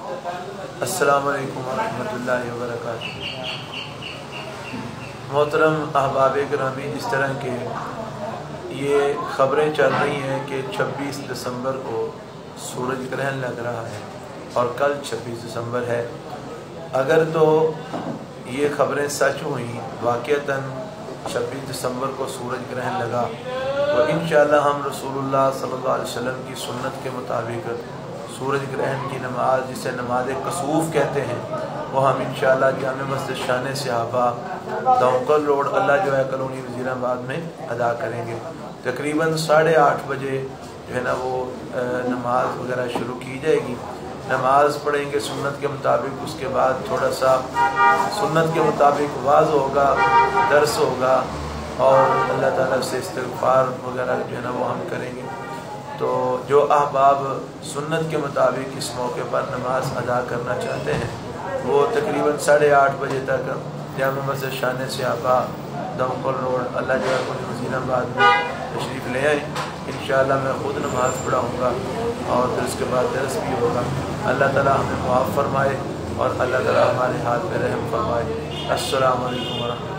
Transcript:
अस्सलामु अलैकुम वरहमतुल्लाहि वबरकातुहू। मोहतरम अहबाब गिरामी, जिस तरह के ये ख़बरें चल रही हैं कि 26 दिसंबर को सूरज ग्रहण लग रहा है और कल 26 दिसंबर है, अगर तो ये ख़बरें सच हुई, वाक़अतन 26 दिसंबर को सूरज ग्रहण लगा, तो इंशाअल्लाह हम रसूलुल्लाह सल्लल्लाहु अलैहि वसल्लम की सुन्नत के मुताबिक सूरज ग्रहण की नमाज, जिसे नमाज कसूफ कहते हैं, वो हम इंशाअल्लाह जामे मस्जिद शान सहाबा दौकल रोड अल्लाह जो है कॉलोनी वज़ीराबाद में अदा करेंगे। तकरीबन 8:30 बजे जो है ना वो नमाज वगैरह शुरू की जाएगी। नमाज पढ़ेंगे सुन्नत के मुताबिक, उसके बाद थोड़ा सा सुन्नत के मुताबिक वाज़ होगा, दर्स होगा और अल्लाह ताला से इस्तिग़फ़ार वगैरह जो है ना वो हम करेंगे। तो जो अहबाब सुन्नत के मुताबिक इस मौके पर नमाज अदा करना चाहते हैं, वो तकरीबन 8:30 बजे तक जामे मस्जिद शान सहाबा दौकल रोड अल्लाह जो है वज़ीराबाद में तशरीफ़ ले आए। इंशाअल्लाह मैं ख़ुद नमाज़ पढ़ाऊँगा और फिर उसके बाद दर्स भी होगा। अल्लाह ताला हमें मुआफ़ फरमाए और अल्लाह ताला हमारे हाथ में रहम फरमाए। अस्सलामु अलैकुम वरहमतुल्लाह।